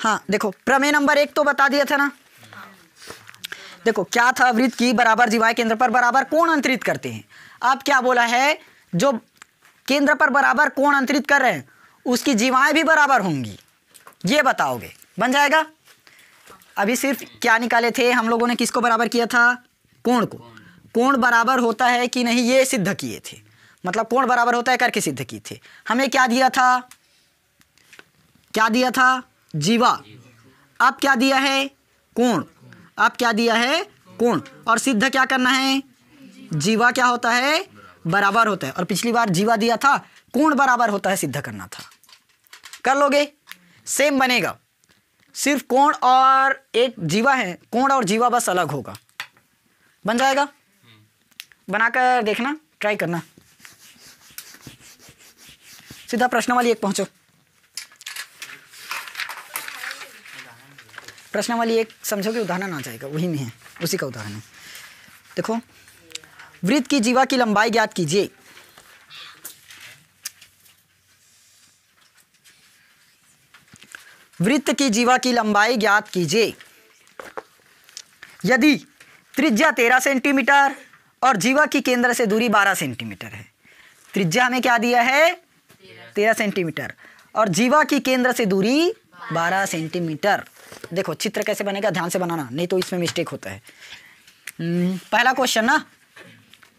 हाँ देखो, प्रमेय नंबर 1 तो बता दिया था ना। देखो क्या था, वृत्त की बराबर जीवाएं केंद्र पर बराबर कोण अंतरित करते हैं। अब क्या बोला है, जो केंद्र पर बराबर कोण अंतरित कर रहे हैं उसकी जीवाएं भी बराबर होंगी, ये बताओगे, बन जाएगा। अभी सिर्फ क्या निकाले थे हम लोगों ने, किसको बराबर किया था, कोण को। कोण बराबर होता है कि नहीं ये सिद्ध किए थे, मतलब कोण बराबर होता है करके सिद्ध किए थे। हमें क्या दिया था, क्या दिया था, जीवा। अब क्या दिया है, कोण। अब क्या दिया है, कोण। और सिद्ध क्या करना है, जीवा क्या होता है, बराबर होता है। और पिछली बार जीवा दिया था, कोण बराबर होता है, सिद्ध करना था। कर लोगे, सेम बनेगा, सिर्फ कोण और एक जीवा है, कोण और जीवा बस अलग होगा, बन जाएगा। बनाकर देखना, ट्राई करना। सीधा प्रश्न वाली 1 पहुंचो। प्रश्न वाली 1 समझो कि उदाहरण आ जाएगा, वही में है, उसी का उदाहरण है। देखो, वृत्त की जीवा की लंबाई ज्ञात कीजिए। वृत्त की जीवा की लंबाई ज्ञात कीजिए यदि त्रिज्या 13 सेंटीमीटर और जीवा की केंद्र से दूरी 12 सेंटीमीटर है। त्रिज्या हमें क्या दिया है, 13 सेंटीमीटर, और जीवा की केंद्र से दूरी 12 सेंटीमीटर। देखो चित्र कैसे बनेगा, ध्यान से बनाना, नहीं तो इसमें मिस्टेक होता है। पहला क्वेश्चन ना,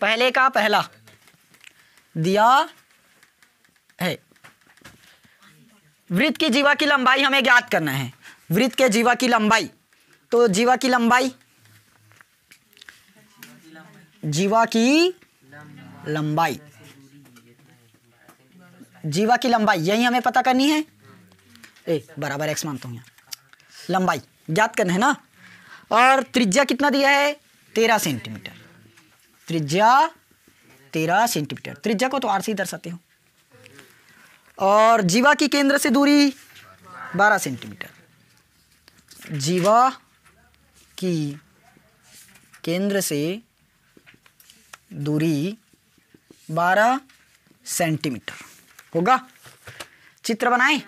पहले का पहला दिया है, वृत्त की जीवा की लंबाई हमें ज्ञात करना है। वृत्त के जीवा की लंबाई, तो जीवा की लंबाई, जीवा की लंबाई, जीवा की लंबाई यही हमें पता करनी है। बराबर x मानता हूँ, यहाँ लंबाई ज्ञात करना है ना। और त्रिज्या कितना दिया है, 13 सेंटीमीटर। त्रिज्या 13 सेंटीमीटर, त्रिज्या को तो r से ही दर्शाते हो। और जीवा की केंद्र से दूरी 12 सेंटीमीटर। जीवा की केंद्र से दूरी 12 सेंटीमीटर होगा। चित्र बनाएं।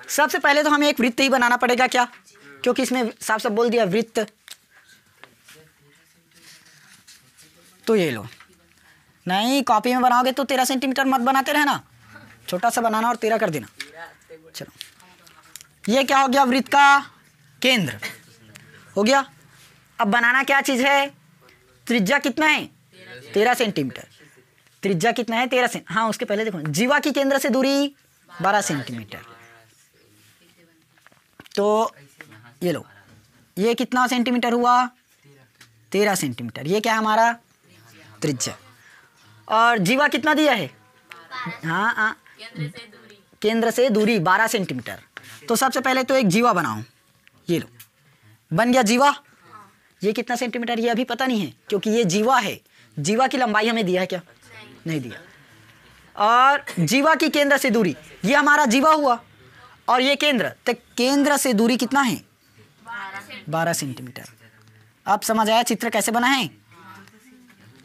सबसे पहले तो हमें एक वृत्त ही बनाना पड़ेगा, क्या, क्योंकि इसमें साफ साफ बोल दिया वृत्त। तो ये लो, नहीं कॉपी में बनाओगे तो 13 सेंटीमीटर मत बनाते रहना, छोटा सा बनाना और 13 कर देना। चलो, ये क्या हो गया, वृत्त का केंद्र हो गया। अब बनाना क्या चीज़ है, त्रिज्या कितना है, 13 सेंटीमीटर। त्रिज्या कितना है, 13 सेंटीमीटर। हाँ उसके पहले देखो, जीवा की केंद्र से दूरी 12 सेंटीमीटर। तो ये लो, ये कितना सेंटीमीटर हुआ, 13 सेंटीमीटर। ये क्या है हमारा त्रिज्या। और जीवा कितना दिया है, हाँ केंद्र से दूरी 12 सेंटीमीटर। तो सबसे पहले तो एक जीवा बनाओ, ये लो बन गया जीवा। ये कितना सेंटीमीटर, ये अभी पता नहीं है क्योंकि ये जीवा है। जीवा की लंबाई हमें दिया है क्या, नहीं दिया। और जीवा की केंद्र से दूरी, ये हमारा जीवा हुआ, और ये केंद्र, तो केंद्र से दूरी कितना है, 12 सेंटीमीटर। अब समझ आया चित्र कैसे बना है।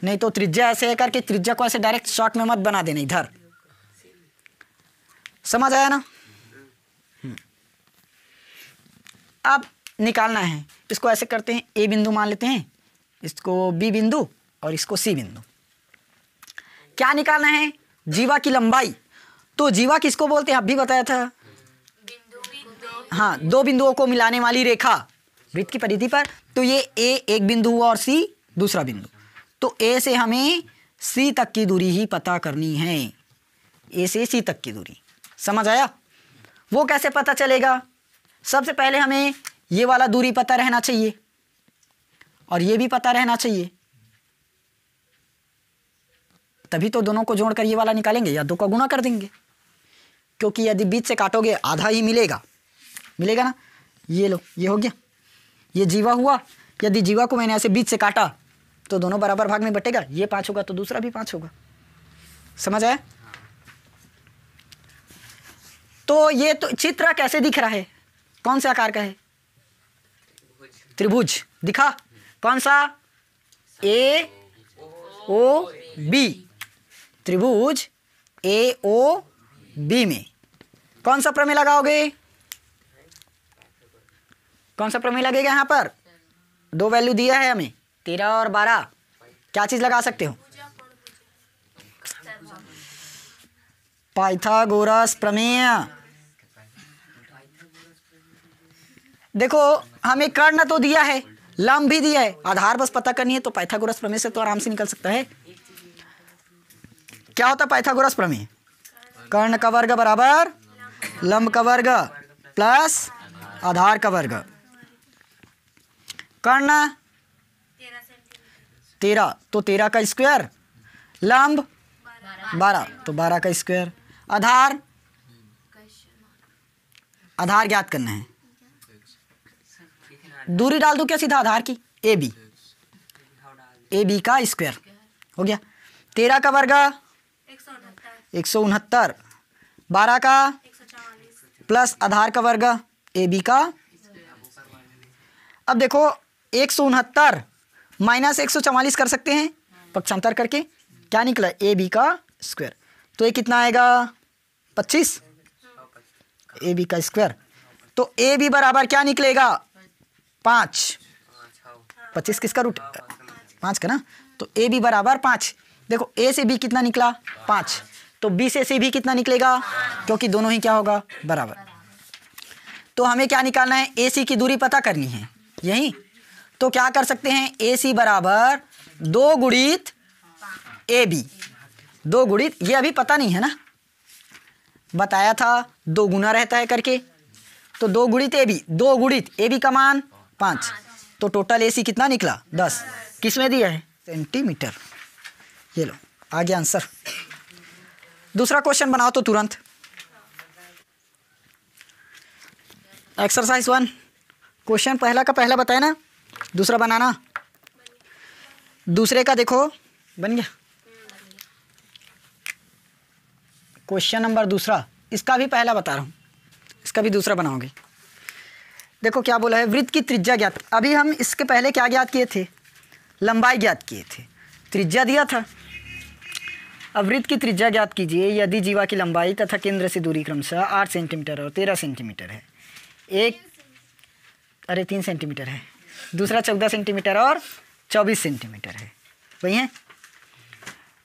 नहीं तो त्रिज्या ऐसे है करके त्रिज्या को ऐसे डायरेक्ट शॉर्ट में मत बना देना, इधर समझ आया ना। अब निकालना है, इसको ऐसे करते हैं, ए बिंदु मान लेते हैं, इसको बी बिंदु और इसको सी बिंदु। क्या निकालना है, जीवा की लंबाई। तो जीवा किसको बोलते हैं, अब भी बताया था, हाँ 2 बिंदुओं को मिलाने वाली रेखा वृत्त की परिधि पर। तो ये ए एक बिंदु हुआ और सी दूसरा बिंदु। तो ए से हमें सी तक की दूरी ही पता करनी है, ए से सी तक की दूरी। समझ आया। वो कैसे पता चलेगा, सबसे पहले हमें ये वाला दूरी पता रहना चाहिए और ये भी पता रहना चाहिए, तभी तो दोनों को जोड़कर ये वाला निकालेंगे या 2 का गुणा कर देंगे। क्योंकि यदि बीच से काटोगे आधा ही मिलेगा, मिलेगा ना। ये लो, ये हो गया, ये जीवा हुआ। यदि जीवा को मैंने ऐसे बीच से काटा तो दोनों बराबर भाग में बटेगा, ये 5 होगा तो दूसरा भी 5 होगा। समझ आया। तो ये तो चित्र कैसे दिख रहा है, कौन से आकार का है, त्रिभुज दिखा। कौन सा, ए ओ बी, त्रिभुज ए ओ बी में कौन सा प्रमेय लगाओगे, कौन सा प्रमेय लगेगा यहाँ पर? दो वैल्यू दिया है हमें 13 और 12, क्या चीज लगा सकते हो? पाइथागोरस प्रमेय। देखो हमें कर्ण तो दिया है, लंब भी दिया है, आधार बस पता करनी है, तो पाइथागोरस प्रमेय से तो आराम से निकल सकता है। क्या होता है पाइथागोरस प्रमेय? कर्ण का वर्ग बराबर लंब का वर्ग प्लस आधार का वर्ग। कर्ण 13 तो 13 का स्क्वायर, लंब 12 तो 12 का स्क्वायर, आधार ज्ञात करना है। दूरी डाल दो क्या सीधा आधार की? ए बी का स्क्वायर हो गया। 13 का वर्ग 169, 12 का प्लस आधार का वर्ग ए बी का। अब देखो 169 माइनस 144 कर सकते हैं पक्षांतर करके, क्या निकला? ए बी का स्क्वायर। तो ये कितना आएगा? 25 ए बी का स्क्वायर। तो ए बी बराबर क्या निकलेगा? 5। 25 किसका रूट? 5 का ना, तो ए बी बराबर 5। देखो ए से बी कितना निकला? 5। तो बी से भी कितना निकलेगा? क्योंकि दोनों ही क्या होगा? बराबर। तो हमें क्या निकालना है? ए सी की दूरी पता करनी है यही। तो क्या कर सकते हैं? ए सी बराबर 2 गुणित ए बी, 2 गुणित, ये अभी पता नहीं है ना, बताया था 2 गुना रहता है करके, तो 2 गुणित ए बी, 2 गुणित ए बी का मान 5, तो टोटल ए सी कितना निकला? 10। किस में दिया है? सेंटीमीटर। ये लो आ गया आंसर। दूसरा क्वेश्चन बनाओ तो तुरंत। एक्सरसाइज 1 क्वेश्चन पहला का पहला बताया ना, दूसरा बनाना। दूसरे का देखो बन गया क्वेश्चन नंबर दूसरा, इसका भी पहला बता रहा हूँ, इसका भी दूसरा बनाओगे। देखो क्या बोला है? वृत्त की त्रिज्या ज्ञात। अभी हम इसके पहले क्या ज्ञात किए थे? लंबाई ज्ञात किए थे, त्रिज्या दिया था। अब वृत्त की त्रिज्या ज्ञात कीजिए यदि जीवा की लंबाई तथा केंद्र से दूरी क्रमशः 8 सेंटीमीटर और 13 सेंटीमीटर है। 3 सेंटीमीटर है, दूसरा 14 सेंटीमीटर और 24 सेंटीमीटर है, वही है।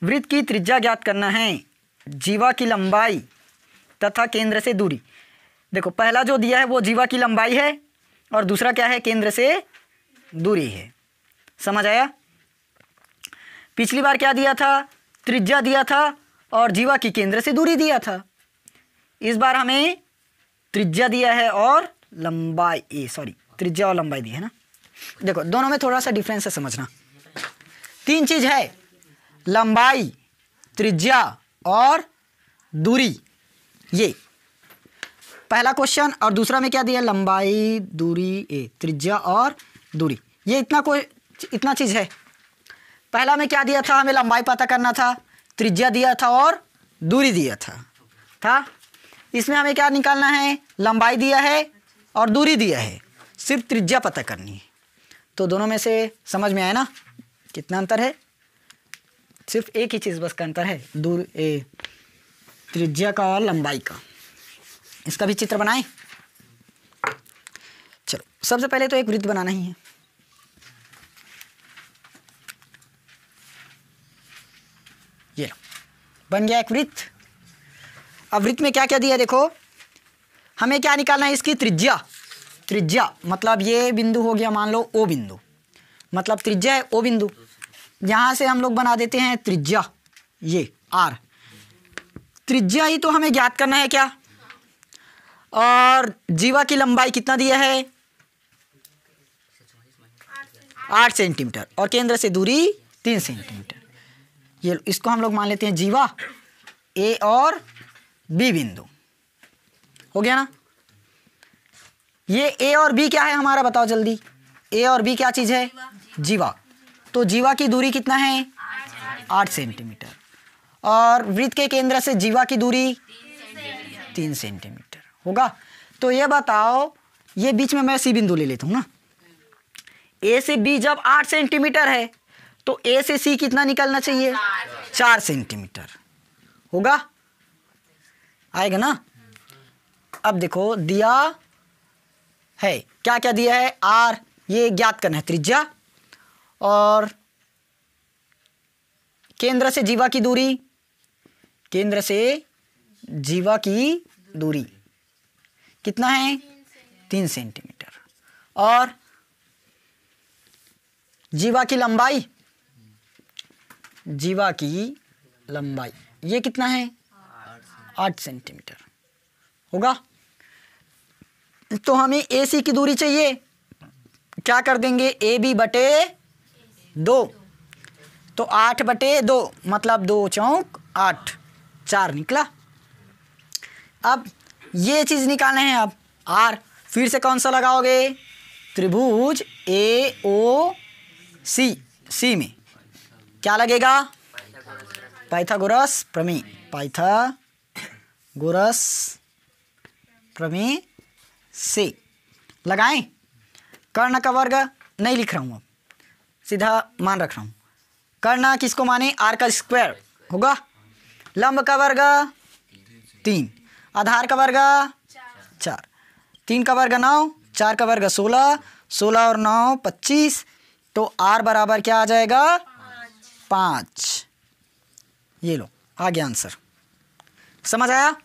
वृत्त की त्रिज्या ज्ञात करना है, जीवा की लंबाई तथा केंद्र से दूरी। देखो पहला जो दिया है वो जीवा की लंबाई है और दूसरा क्या है? केंद्र से दूरी है। समझ आया? पिछली बार क्या दिया था? त्रिज्या दिया था और जीवा की केंद्र से दूरी दिया था। इस बार हमें त्रिज्या दिया है और लंबाई, त्रिज्या और लंबाई दी है ना। देखो दोनों में थोड़ा सा डिफरेंस है, समझना। 3 चीज है, लंबाई, त्रिज्या और दूरी। ये पहला क्वेश्चन, और दूसरा में क्या दिया? लंबाई, दूरी, त्रिज्या और दूरी। ये इतना चीज है। पहला में क्या दिया था? हमें लंबाई पता करना था, त्रिज्या दिया था और दूरी दिया था। इसमें हमें क्या निकालना है? लंबाई दिया है और दूरी दिया है, सिर्फ त्रिज्या पता करनी है। तो दोनों में से समझ में आया ना कितना अंतर है? सिर्फ एक ही चीज़ बस का अंतर है, त्रिज्या का और लंबाई का। इसका भी चित्र बनाएं। चलो सबसे पहले तो एक वृत्त बनाना ही है। ये बन गया एक वृत्त। अब वृत्त में क्या क्या दिया? देखो हमें क्या निकालना है? इसकी त्रिज्या मतलब ये बिंदु हो गया, मान लो ओ बिंदु, मतलब त्रिज्या है ओ बिंदु। यहाँ से हम लोग बना देते हैं त्रिज्या, ये आर। त्रिज्या ही तो हमें ज्ञात करना है क्या? और जीवा की लंबाई कितना दिया है? 8 सेंटीमीटर और केंद्र से दूरी 3 सेंटीमीटर। ये इसको हम लोग मान लेते हैं जीवा, ए और बी बिंदु। हो गया ना? ये ए और बी क्या है हमारा? बताओ जल्दी। ए और बी क्या चीज़ है? जीवा। तो जीवा की दूरी कितना है? 8 सेंटीमीटर। और वृत्त के केंद्र से जीवा की दूरी 3 सेंटीमीटर होगा। तो ये बताओ, ये बीच में मैं सी बिंदु ले लेता हूँ ना। ए से बी जब 8 सेंटीमीटर है तो ए से सी कितना निकलना चाहिए? 4 सेंटीमीटर होगा, आएगा ना? अब देखो दिया है, क्या क्या दिया है, आर, ये ज्ञात करना है त्रिज्या, और केंद्र से जीवा की दूरी, केंद्र से जीवा की दूरी कितना है 3 सेंटीमीटर, और जीवा की लंबाई, जीवा की लंबाई ये कितना है 8 सेंटीमीटर होगा। तो हमें ए सी की दूरी चाहिए, क्या कर देंगे ए बी बटे 2, तो 8/2 मतलब 2 चौक 8, 4 निकला। अब ये चीज़ निकालना है, अब आर फिर से कौन सा लगाओगे, त्रिभुज ए ओ सी, सी में क्या लगेगा, पाइथागोरस प्रमेय, पाइथागोरस प्रमेय से लगाएं। कर्ण का वर्ग नहीं लिख रहा हूँ, अब सीधा मान रख रहा हूँ। कर्ण किसको माने, आर का स्क्वायर होगा, लंब का वर्ग 3, आधार का वर्ग 4, 3 का वर्ग 9, 4 का वर्ग 16, 16 और 9 25, तो आर बराबर क्या आ जाएगा 5। ये लो आ गया आंसर, समझ आया,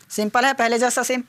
सिंपल है पहले जैसा सेम।